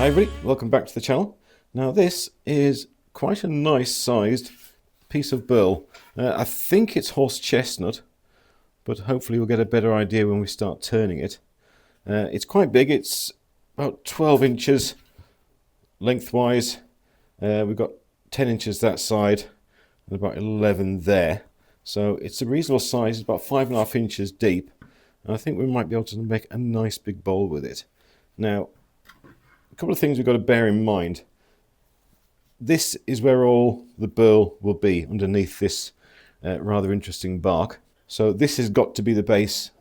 Hi everybody, welcome back to the channel. Now this is quite a nice sized piece of burl. I think it's horse chestnut, but hopefully we'll get a better idea when we start turning it. It's quite big, it's about 12 inches lengthwise. We've got 10 inches that side and about 11 there. So it's a reasonable size, it's about 5.5 inches deep. And I think we might be able to make a nice big bowl with it. Now, a couple of things we've got to bear in mind. This is where all the burl will be, underneath this rather interesting bark. So this has got to be the base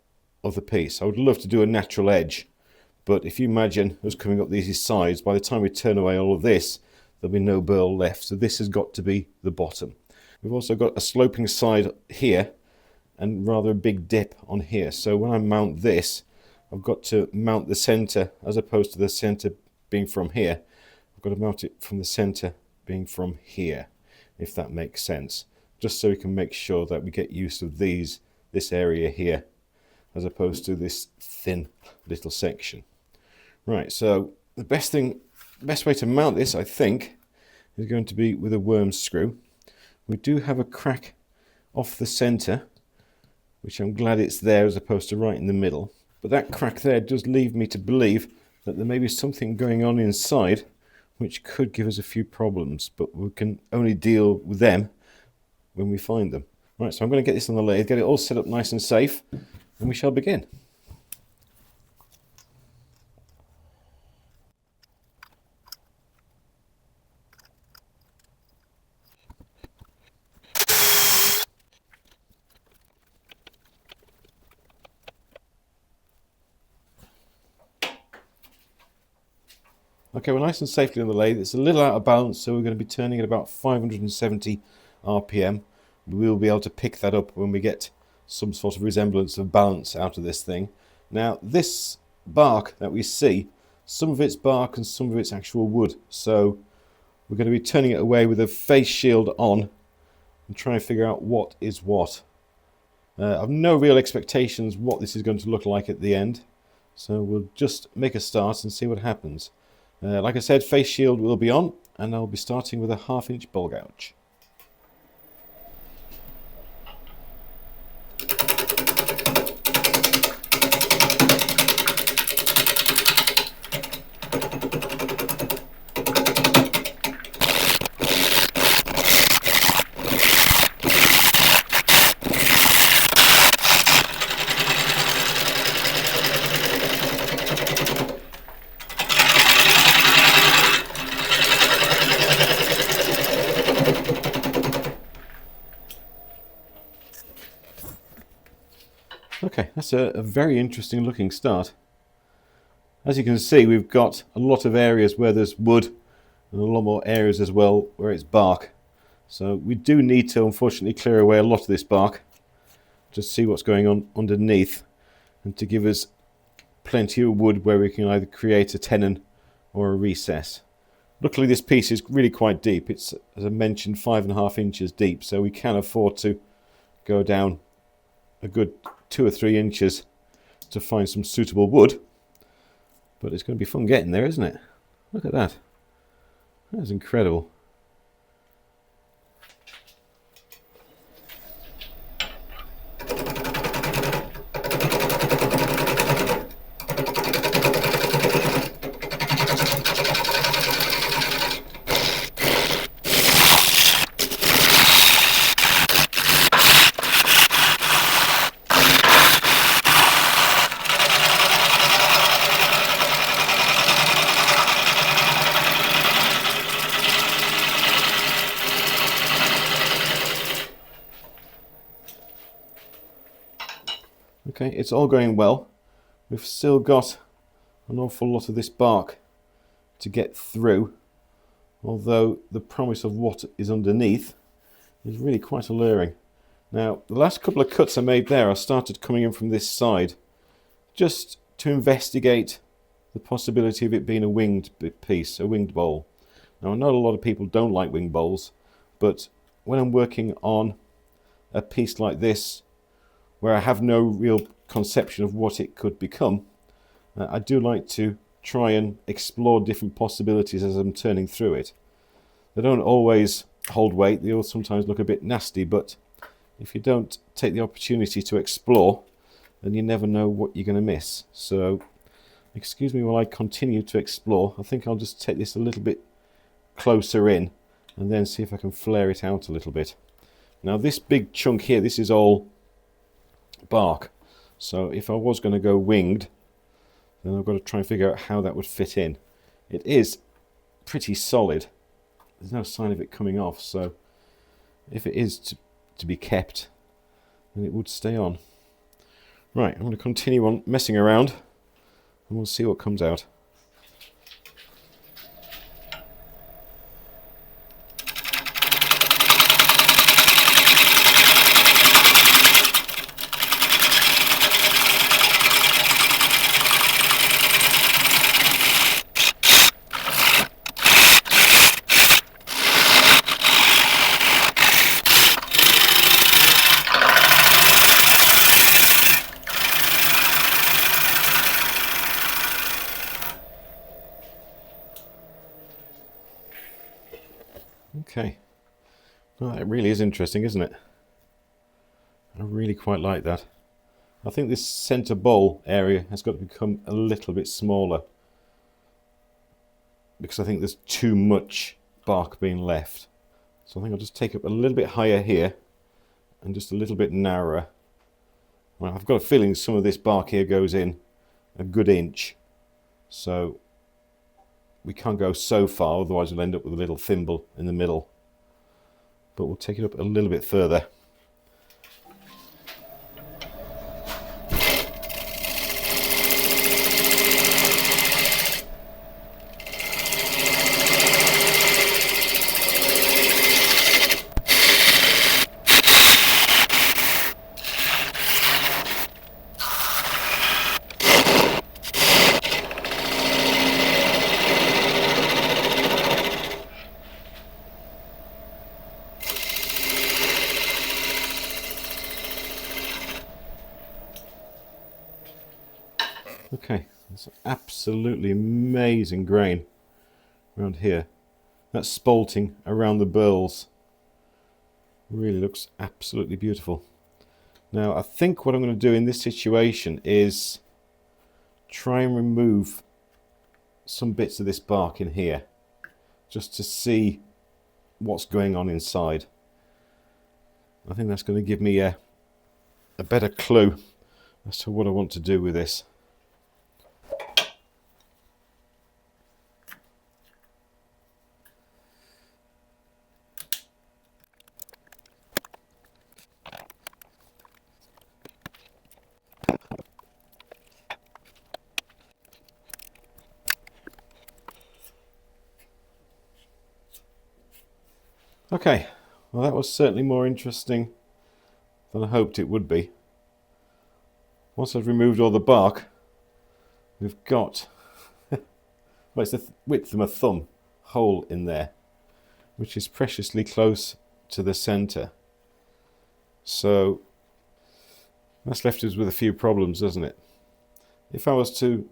of the piece. I would love to do a natural edge, but if you imagine us coming up these sides, by the time we turn away all of this, there'll be no burl left. So this has got to be the bottom. We've also got a sloping side here and rather a big dip on here. So when I mount this, I've got to mount the center as opposed to the center being from here. I've got to mount it from the center being from here, if that makes sense. Just so we can make sure that we get use of this area here, as opposed to this thin little section. Right, so the best way to mount this, I think, is going to be with a worm screw. We do have a crack off the center, which I'm glad it's there as opposed to right in the middle. But that crack there does lead me to believe that there may be something going on inside which could give us a few problems, but we can only deal with them when we find them. Right, so I'm going to get this on the lathe, get it all set up nice and safe, and we shall begin. Okay, we're nice and safely on the lathe. It's a little out of balance, so we're going to be turning at about 570 RPM. We will be able to pick that up when we get some sort of resemblance of balance out of this thing. Now, this bark that we see, some of it's bark and some of it's actual wood. So we're going to be turning it away with a face shield on and trying to figure out what is what. I've no real expectations what this is going to look like at the end. So we'll just make a start and see what happens. Like I said, face shield will be on, and I'll be starting with a 1/2 inch bowl gouge. Okay, that's a very interesting looking start. As you can see, we've got a lot of areas where there's wood and a lot more areas as well where it's bark. So we do need to unfortunately clear away a lot of this bark to see what's going on underneath and to give us plenty of wood where we can either create a tenon or a recess. Luckily this piece is really quite deep. It's, as I mentioned, 5.5 inches deep, so we can afford to go down a good 2 or 3 inches to find some suitable wood. But it's going to be fun getting there, isn't it? Look at that. That's incredible. Okay, it's all going well. We've still got an awful lot of this bark to get through, although the promise of what is underneath is really quite alluring. Now, the last couple of cuts I made there, I started coming in from this side just to investigate the possibility of it being a winged piece, a winged bowl. Now, I know a lot of people don't like winged bowls, but when I'm working on a piece like this, where I have no real conception of what it could become, I do like to try and explore different possibilities as I'm turning through it. They don't always hold weight, they all sometimes look a bit nasty, but if you don't take the opportunity to explore, then you never know what you're going to miss. So excuse me while I continue to explore. I think I'll just take this a little bit closer in and then see if I can flare it out a little bit. Now this big chunk here, this is all bark, so if I was going to go winged, then I've got to try and figure out how that would fit in. It is pretty solid, there's no sign of it coming off, so if it is to be kept, then it would stay on. Right, I'm going to continue on messing around and we'll see what comes out. Okay, well, that really is interesting, isn't it? I really quite like that. I think this centre bowl area has got to become a little bit smaller because I think there's too much bark being left. So I think I'll just take up a little bit higher here and just a little bit narrower. Well, I've got a feeling some of this bark here goes in a good inch, so we can't go so far, otherwise we'll end up with a little thimble in the middle. But we'll take it up a little bit further. Okay, that's absolutely amazing grain around here. That spalting around the burls really looks absolutely beautiful. Now I think what I'm going to do in this situation is try and remove some bits of this bark in here just to see what's going on inside. I think that's going to give me a better clue as to what I want to do with this. Okay, well that was certainly more interesting than I hoped it would be. Once I've removed all the bark, we've got, well, it's the width of my thumb hole in there, which is preciously close to the centre. So that's left us with a few problems, doesn't it? If I was to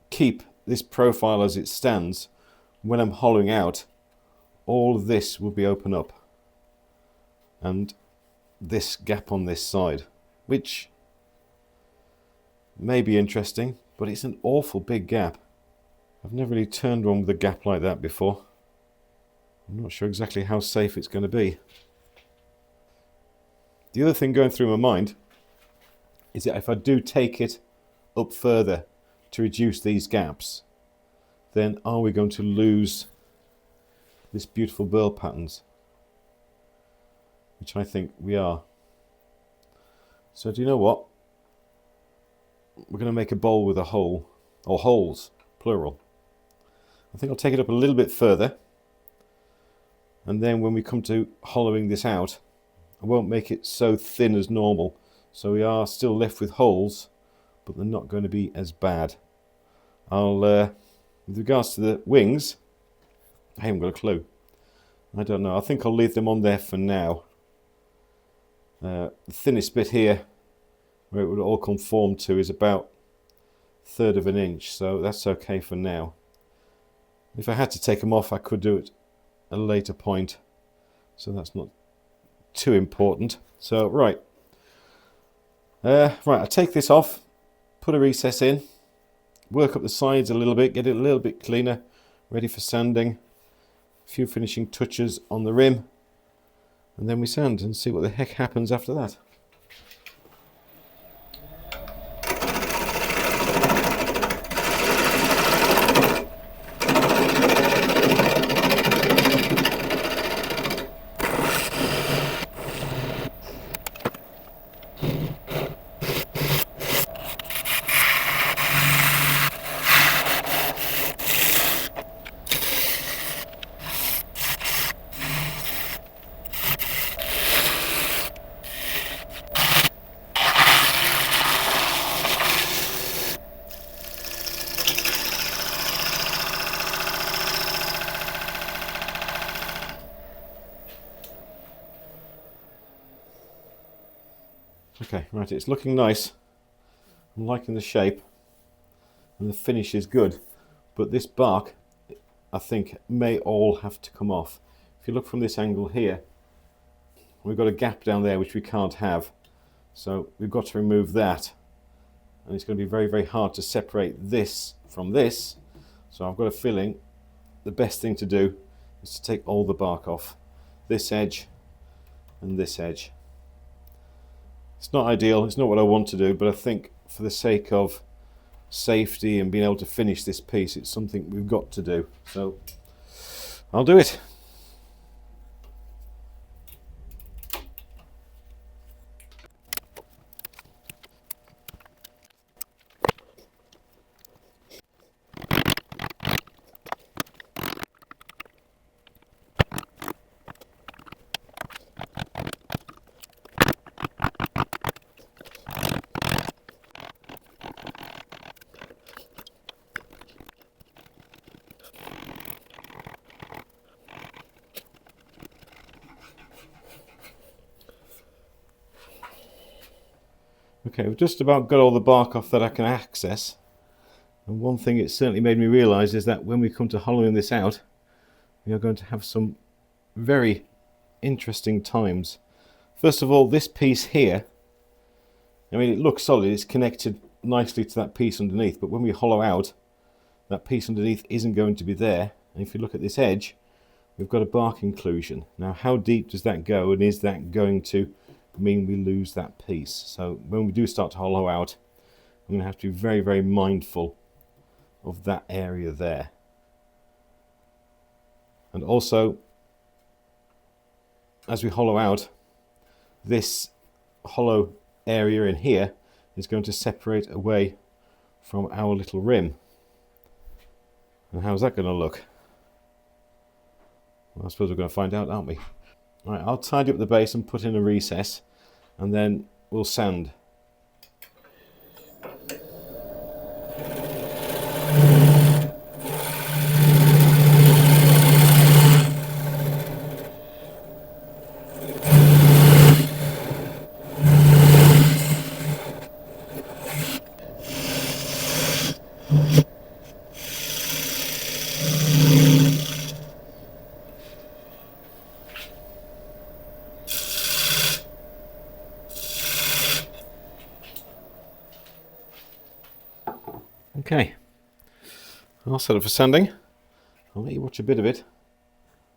keep this profile as it stands, when I'm hollowing out, all of this will be open up, and this gap on this side, which may be interesting, but it's an awful big gap. I've never really turned one with a gap like that before. I'm not sure exactly how safe it's going to be. The other thing going through my mind is that if I do take it up further to reduce these gaps, then are we going to lose this beautiful burl patterns? Which I think we are. So do you know what? We're going to make a bowl with a hole, or holes, plural. I think I'll take it up a little bit further, and then when we come to hollowing this out, I won't make it so thin as normal, so we are still left with holes, but they're not going to be as bad. With regards to the wings, I haven't got a clue. I don't know. I think I'll leave them on there for now. The thinnest bit here, where it would all conform to, is about 1/3 of an inch, so that's okay for now. If I had to take them off, I could do it at a later point, so that's not too important. So right, I take this off, put a recess in, work up the sides a little bit, get it a little bit cleaner, ready for sanding. A few finishing touches on the rim, and then we sand and see what the heck happens after that. Okay, right, it's looking nice. I'm liking the shape and the finish is good, but this bark I think may all have to come off. If you look from this angle here, we've got a gap down there which we can't have, so we've got to remove that, and it's going to be very, very hard to separate this from this. So I've got a feeling the best thing to do is to take all the bark off, this edge and this edge. It's not ideal, it's not what I want to do, but I think for the sake of safety and being able to finish this piece, it's something we've got to do. So I'll do it. Okay, we've just about got all the bark off that I can access, and one thing it certainly made me realise is that when we come to hollowing this out, we are going to have some very interesting times. First of all, this piece here, I mean, it looks solid, it's connected nicely to that piece underneath, but when we hollow out, that piece underneath isn't going to be there, and if you look at this edge, we've got a bark inclusion. Now, how deep does that go, and is that going to mean we lose that piece? So when we do start to hollow out, I'm going to have to be very, very mindful of that area there. And also, as we hollow out, this hollow area in here is going to separate away from our little rim. And how's that going to look? Well, I suppose we're going to find out, aren't we? Right, I'll tidy up the base and put in a recess, and then we'll sand. Okay, I'll set up for sanding. I'll let you watch a bit of it.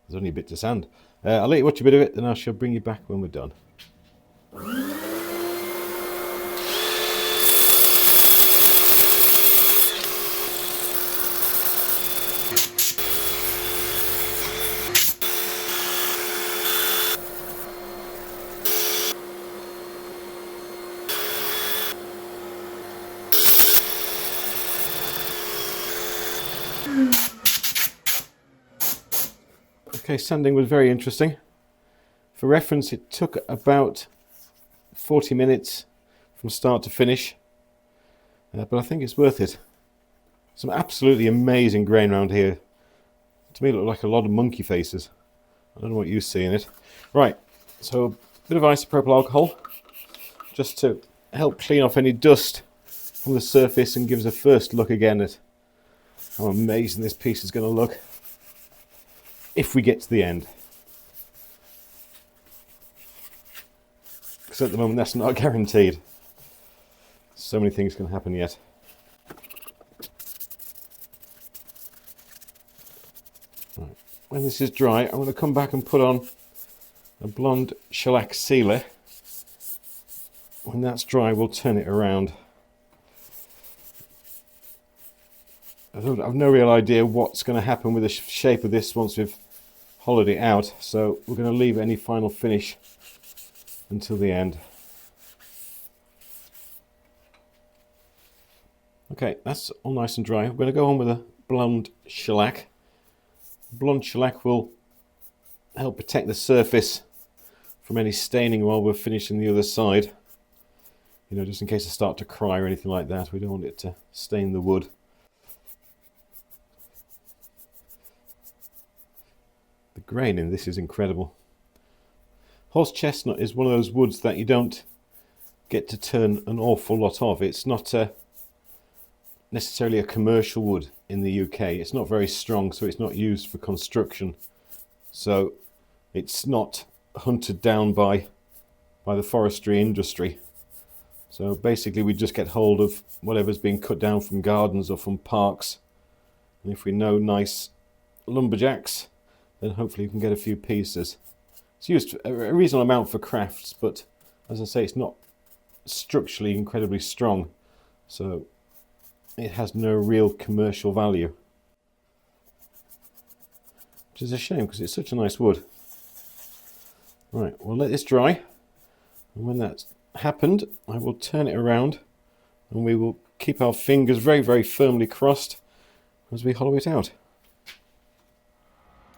There's only a bit to sand. I'll let you watch a bit of it, then I shall bring you back when we're done. Okay, sanding was very interesting. For reference, it took about 40 minutes from start to finish, but I think it's worth it. Some absolutely amazing grain around here. To me, it looked like a lot of monkey faces. I don't know what you see in it. Right, so a bit of isopropyl alcohol, just to help clean off any dust from the surface and give us a first look again at how amazing this piece is going to look if we get to the end. Because at the moment that's not guaranteed. So many things can happen yet. Right. When this is dry, I'm going to come back and put on a blonde shellac sealer. When that's dry, we'll turn it around. I've no real idea what's going to happen with the shape of this once we've hollowed it out, so we're going to leave any final finish until the end. Okay, that's all nice and dry. We're going to go on with a blonde shellac. Blonde shellac will help protect the surface from any staining while we're finishing the other side. You know, just in case I start to cry or anything like that. We don't want it to stain the wood. The grain in this is incredible. Horse chestnut is one of those woods that you don't get to turn an awful lot of. It's not necessarily a commercial wood in the UK. It's not very strong, so it's not used for construction. So it's not hunted down by the forestry industry. So basically we just get hold of whatever's being cut down from gardens or from parks. And if we know nice lumberjacks, then hopefully you can get a few pieces. It's used a reasonable amount for crafts, but as I say, it's not structurally incredibly strong, so it has no real commercial value. Which is a shame because it's such a nice wood. Right, we'll let this dry, and when that's happened, I will turn it around and we will keep our fingers very, very firmly crossed as we hollow it out.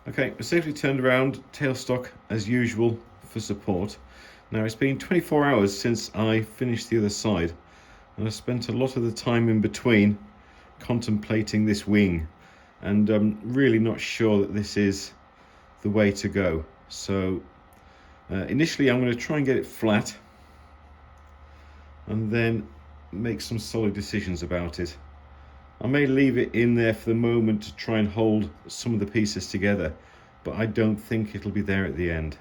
Okay, we're safely turned around, tailstock as usual for support. Now it's been 24 hours since I finished the other side, and I spent a lot of the time in between contemplating this wing, and I'm really not sure that this is the way to go. So initially I'm going to try and get it flat and then make some solid decisions about it. I may leave it in there for the moment to try and hold some of the pieces together, but I don't think it'll be there at the end.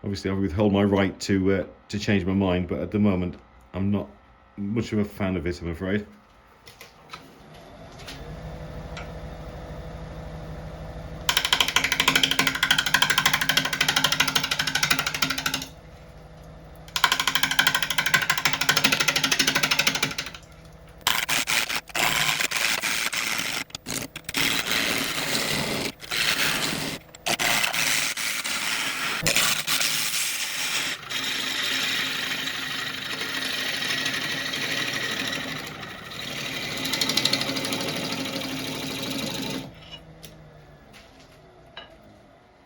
Obviously I withhold my right to change my mind, but at the moment I'm not much of a fan of it, I'm afraid.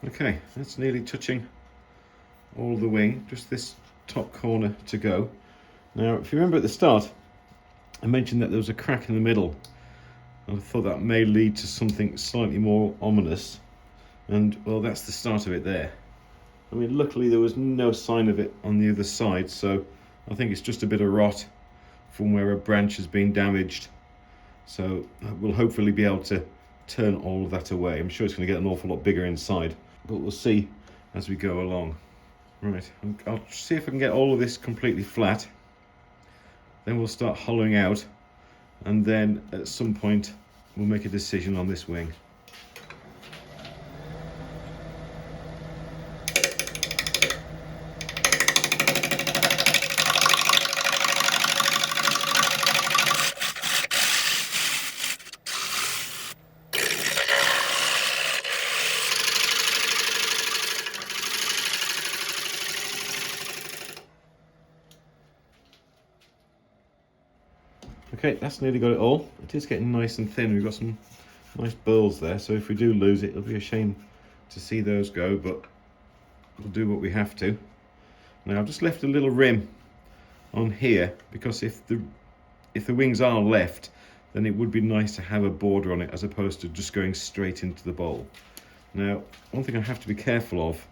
Okay, that's nearly touching all the wing, just this top corner to go. Now, if you remember at the start, I mentioned that there was a crack in the middle. I thought that may lead to something slightly more ominous, and well, that's the start of it there. I mean, luckily there was no sign of it on the other side, so I think it's just a bit of rot from where a branch has been damaged. So we'll hopefully be able to turn all of that away. I'm sure it's going to get an awful lot bigger inside, but we'll see as we go along. Right, I'll see if I can get all of this completely flat. Then we'll start hollowing out, and then at some point we'll make a decision on this wing. Okay, that's nearly got it all. It is getting nice and thin. We've got some nice burls there, so if we do lose it, it'll be a shame to see those go, but we'll do what we have to. Now I've just left a little rim on here because if the wings are left, then it would be nice to have a border on it as opposed to just going straight into the bowl. Now, one thing I have to be careful of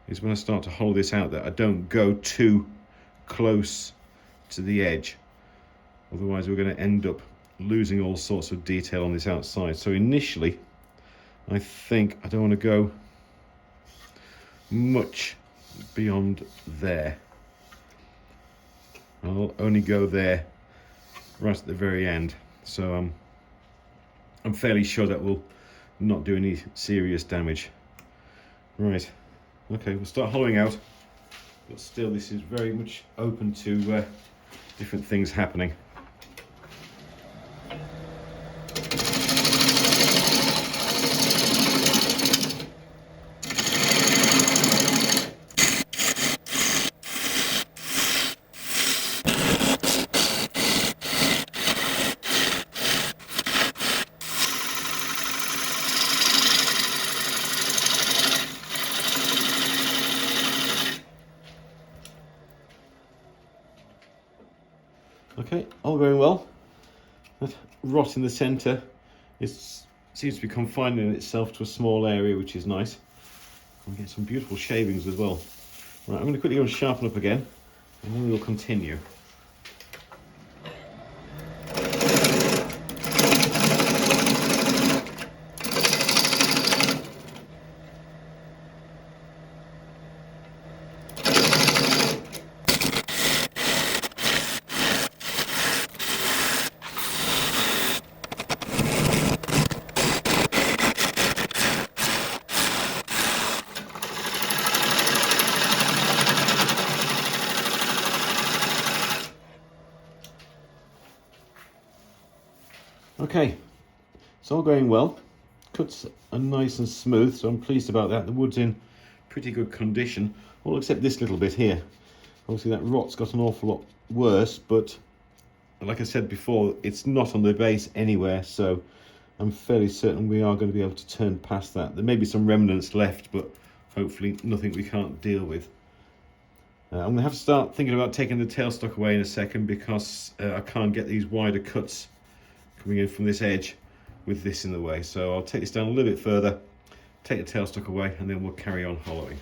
is when I start to hollow this out that I don't go too close to the edge. Otherwise we're going to end up losing all sorts of detail on this outside. So initially I think I don't want to go much beyond there. I'll only go there right at the very end. So I'm fairly sure that will not do any serious damage. Right, okay, we'll start hollowing out, but still this is very much open to different things happening. Okay, all going well. That rot in the centre seems to be confining itself to a small area, which is nice. And get some beautiful shavings as well. Right, I'm going to quickly go and sharpen up again, and then we'll continue. Okay, it's all going well. Cuts are nice and smooth, so I'm pleased about that. The wood's in pretty good condition, all except this little bit here. Obviously that rot's got an awful lot worse, but like I said before, it's not on the base anywhere, so I'm fairly certain we are going to be able to turn past that. There may be some remnants left, but hopefully nothing we can't deal with. I'm going to have to start thinking about taking the tailstock away in a second, because I can't get these wider cuts coming in from this edge with this in the way. So I'll take this down a little bit further, take the tailstock away, and then we'll carry on hollowing.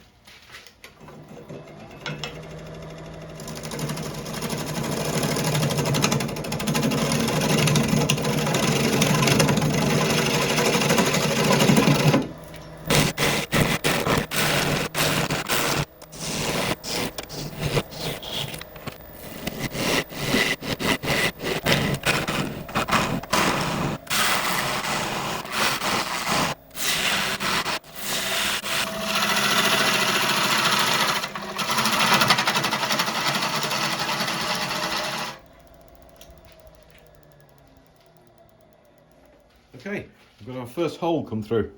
Okay, we've got our first hole come through.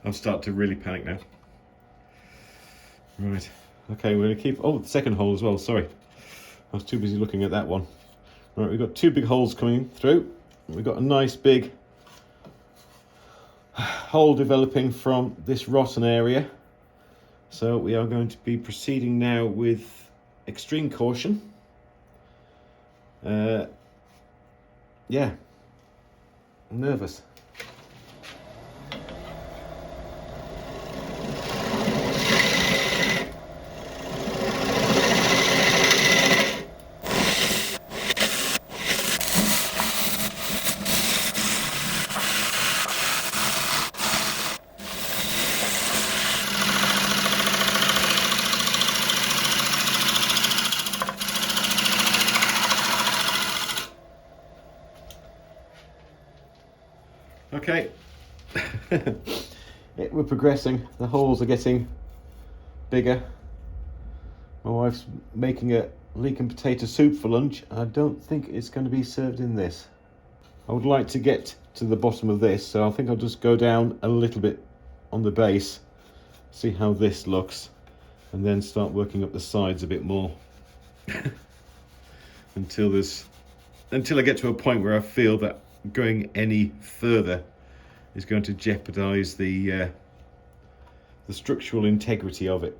I'm starting to really panic now. Right, okay, we're going to keep... Oh, the second hole as well, sorry. I was too busy looking at that one. Right, we've got two big holes coming through. We've got a nice big hole developing from this rotten area. So we are going to be proceeding now with extreme caution. Yeah, I'm nervous. Okay, we're progressing. The holes are getting bigger. My wife's making a leek and potato soup for lunch. I don't think it's going to be served in this. I would like to get to the bottom of this, so I think I'll just go down a little bit on the base, see how this looks, and then start working up the sides a bit more until I get to a point where I feel that going any further is going to jeopardize the structural integrity of it,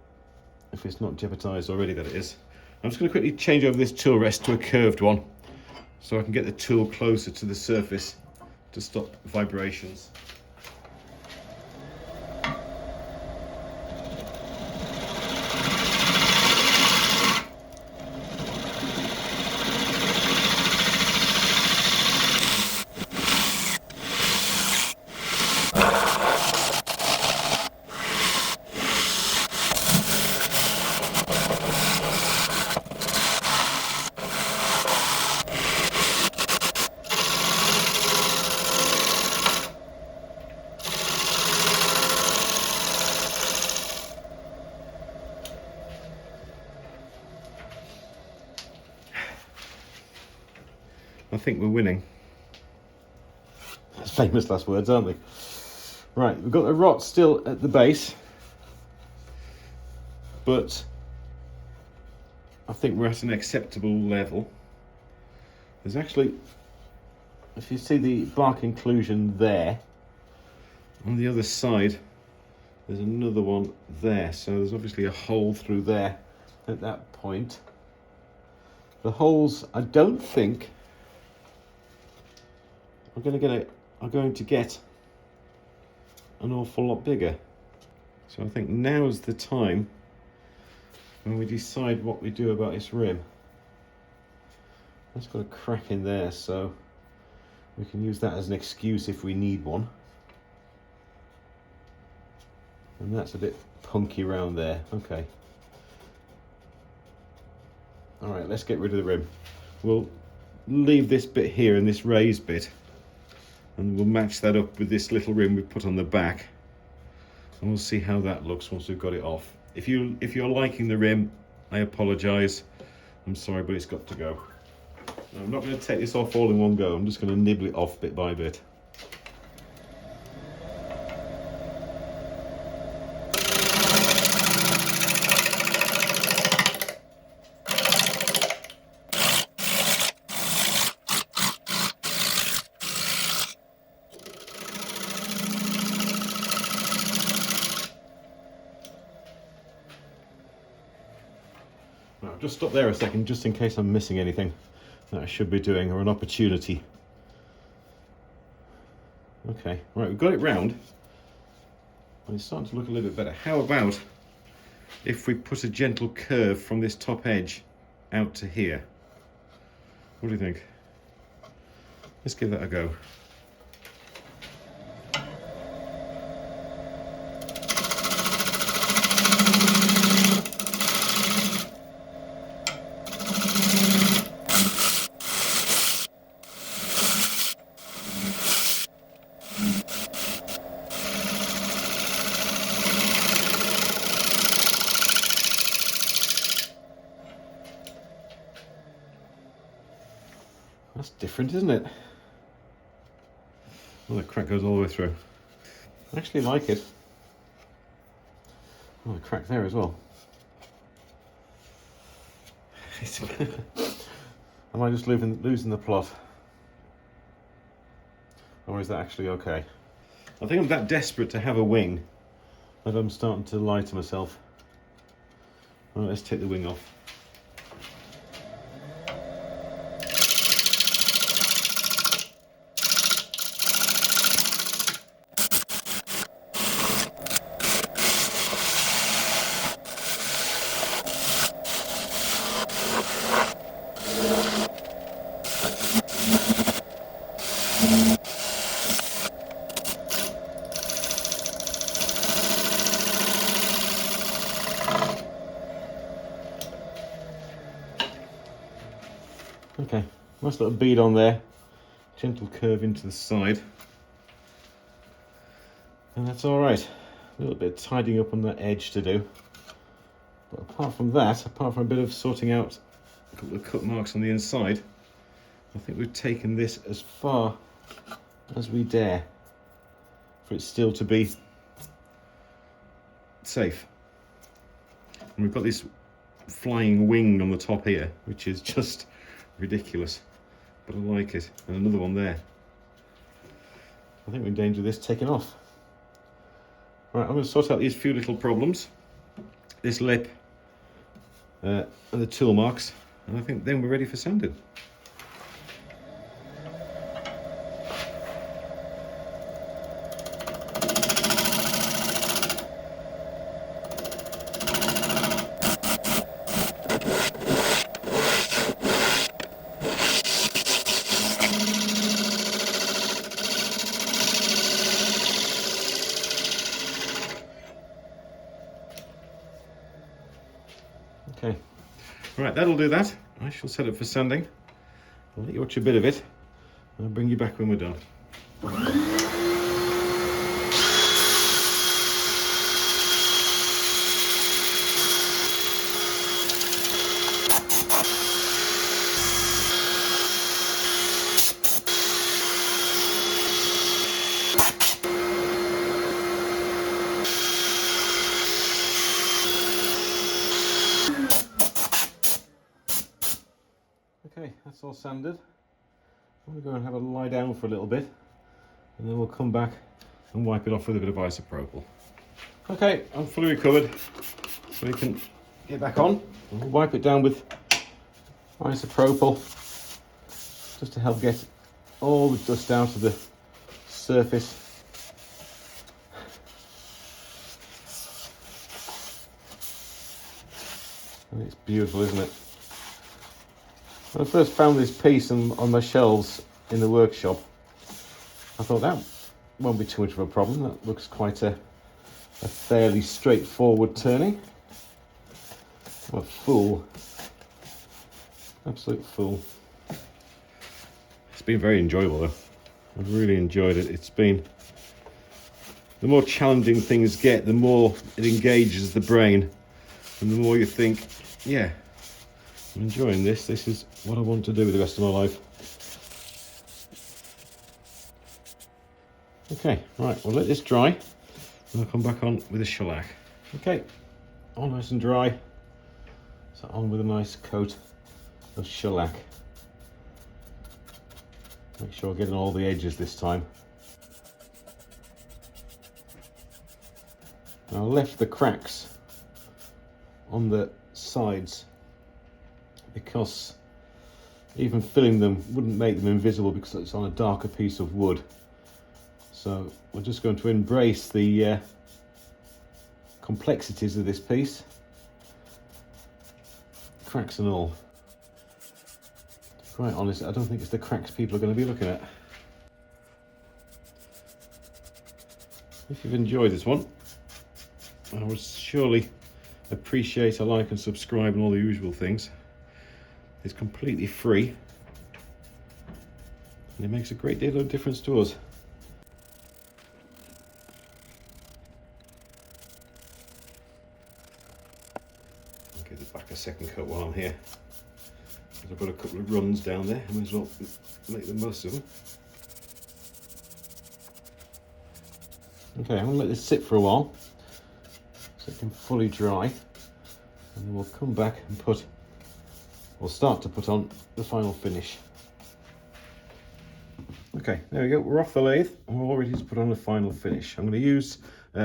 if it's not jeopardized already, that it is. I'm just going to quickly change over this tool rest to a curved one so I can get the tool closer to the surface to stop vibrations. I think we're winning. That's famous last words, aren't they? Right, we've got the rot still at the base, but I think we're at an acceptable level. There's actually, if you see the bark inclusion there, on the other side, there's another one there. So there's obviously a hole through there at that point. The holes, I don't think, are going to get an awful lot bigger. So I think now's the time when we decide what we do about this rim. That's got a crack in there, so we can use that as an excuse if we need one. And that's a bit punky round there. Okay. All right, let's get rid of the rim. We'll leave this bit here and this raised bit, and we'll match that up with this little rim we put on the back, and we'll see how that looks once we've got it off. If you're liking the rim, I apologise. I'm sorry, but it's got to go. I'm not going to take this off all in one go. I'm just going to nibble it off bit by bit. Right, I'll just stop there a second, just in case I'm missing anything that I should be doing, or an opportunity. Okay, right, we've got it round. And it's starting to look a little bit better. How about if we put a gentle curve from this top edge out to here? What do you think? Let's give that a go. That's different, isn't it? Well, the crack goes all the way through. I actually like it. Oh, the crack there as well. Am I just losing the plot? Or is that actually okay? I think I'm that desperate to have a wing that I'm starting to lie to myself. All right, let's take the wing off. Okay, nice little bead on there, gentle curve into the side, and that's all right. A little bit of tidying up on that edge to do, but apart from that, apart from a bit of sorting out a couple of cut marks on the inside, I think we've taken this as far as we dare for it still to be safe. And we've got this flying wing on the top here, which is just ridiculous, but I like it. And another one there. I think we're in danger of this taking off. Right, I'm going to sort out these few little problems, this lip and the tool marks, and I think then we're ready for sanding. Okay, right, that'll do that. I shall set it for sanding. I'll let you watch a bit of it, and I'll bring you back when we're done. That's all sanded. I'm going to go and have a lie down for a little bit, and then we'll come back and wipe it off with a bit of isopropyl. Okay, I'm fully recovered, so we can get back on. We'll wipe it down with isopropyl, just to help get all the dust out of the surface. And it's beautiful, isn't it? When I first found this piece on my shelves in the workshop, I thought that won't be too much of a problem. That looks quite a fairly straightforward turning. I'm a fool. Absolute fool. It's been very enjoyable though. I've really enjoyed it. It's been... the more challenging things get, the more it engages the brain. And the more you think, yeah, I'm enjoying this. This is what I want to do with the rest of my life. Okay, right, we'll let this dry. And I'll come back on with a shellac. Okay, all nice and dry. So on with a nice coat of shellac. Make sure I get on all the edges this time. Now I left the cracks on the sides because even filling them wouldn't make them invisible because it's on a darker piece of wood. So we're just going to embrace the complexities of this piece, cracks and all. Quite honest, I don't think it's the cracks people are going to be looking at. If you've enjoyed this one, I would surely appreciate a like and subscribe and all the usual things. It's completely free and it makes a great deal of difference to us. I'll give the back a second coat while I'm here. I've got a couple of runs down there, I might as well make the most of them. Okay, I'm going to let this sit for a while so it can fully dry, and then we'll come back and we'll start to put on the final finish. Okay, there we go, we're off the lathe and we're all ready to put on the final finish. I'm going to use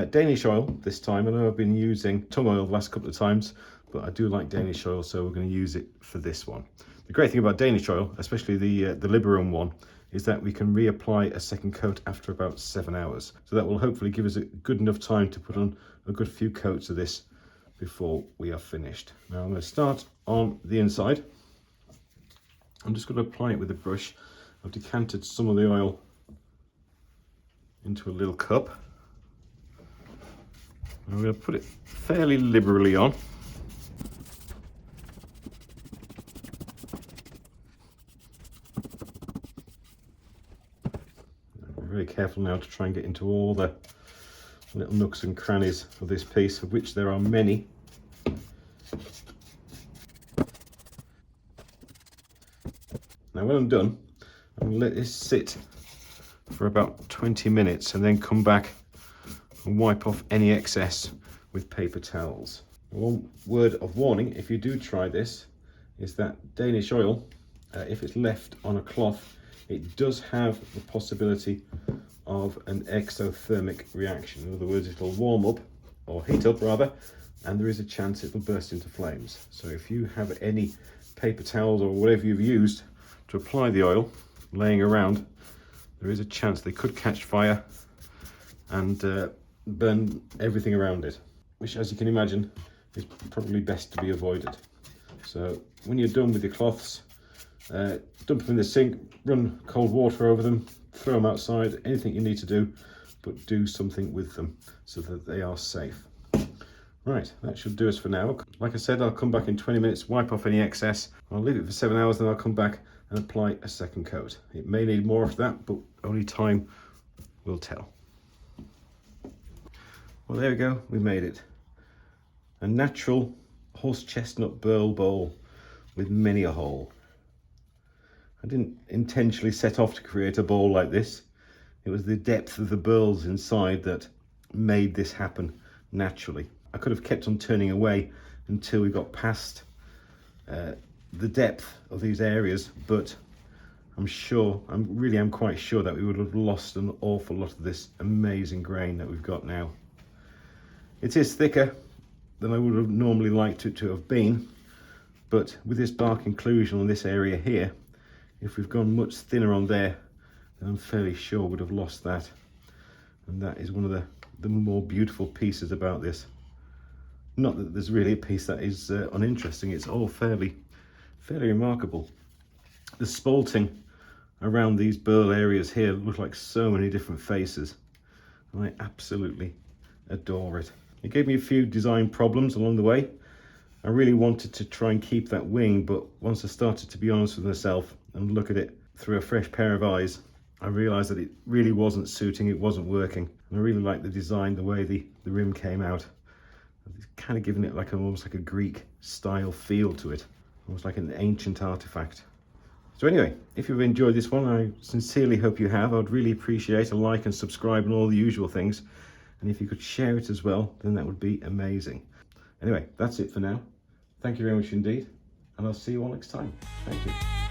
Danish oil this time. I know I've been using tung oil the last couple of times, but I do like Danish oil, so we're going to use it for this one. The great thing about Danish oil, especially the Liberum one, is that we can reapply a second coat after about 7 hours. So that will hopefully give us a good enough time to put on a good few coats of this before we are finished. Now I'm going to start on the inside. I'm just going to apply it with a brush. I've decanted some of the oil into a little cup. I'm going to put it fairly liberally on. Very careful now to try and get into all the little nooks and crannies of this piece, of which there are many. Now when I'm done, I'm going to let this sit for about 20 minutes and then come back and wipe off any excess with paper towels. One word of warning, if you do try this, is that Danish oil, if it's left on a cloth, it does have the possibility of an exothermic reaction. In other words, it'll warm up, or heat up rather, and there is a chance it'll burst into flames. So if you have any paper towels or whatever you've used to apply the oil laying around, there is a chance they could catch fire and burn everything around it, which, as you can imagine, is probably best to be avoided. So when you're done with your cloths, dump them in the sink, run cold water over them, throw them outside, anything you need to do, but do something with them so that they are safe. Right, that should do us for now. Like I said, I'll come back in 20 minutes, wipe off any excess. I'll leave it for 7 hours, then I'll come back and apply a second coat. It may need more of that, but only time will tell. Well, there we go, we made it. A natural horse chestnut burl bowl with many a hole. I didn't intentionally set off to create a bowl like this. It was the depth of the burls inside that made this happen naturally. I could have kept on turning away until we got past the depth of these areas, but I'm quite sure that we would have lost an awful lot of this amazing grain that we've got now. It is thicker than I would have normally liked it to have been, but with this bark inclusion on this area here, if we've gone much thinner on there, then I'm fairly sure we'd have lost that. And that is one of the more beautiful pieces about this. Not that there's really a piece that is uninteresting, it's all fairly remarkable. The spalting around these burl areas here look like so many different faces, and I absolutely adore it. It gave me a few design problems along the way. I really wanted to try and keep that wing, but once I started to be honest with myself and look at it through a fresh pair of eyes, I realised that it really wasn't suiting, it wasn't working. And I really liked the design, the way the rim came out. It's kind of giving it like almost like a Greek style feel to it, almost like an ancient artifact. So anyway, if you've enjoyed this one, I sincerely hope you have. I'd really appreciate a like and subscribe and all the usual things. And if you could share it as well, then that would be amazing. Anyway, that's it for now. Thank you very much indeed, and I'll see you all next time. Thank you.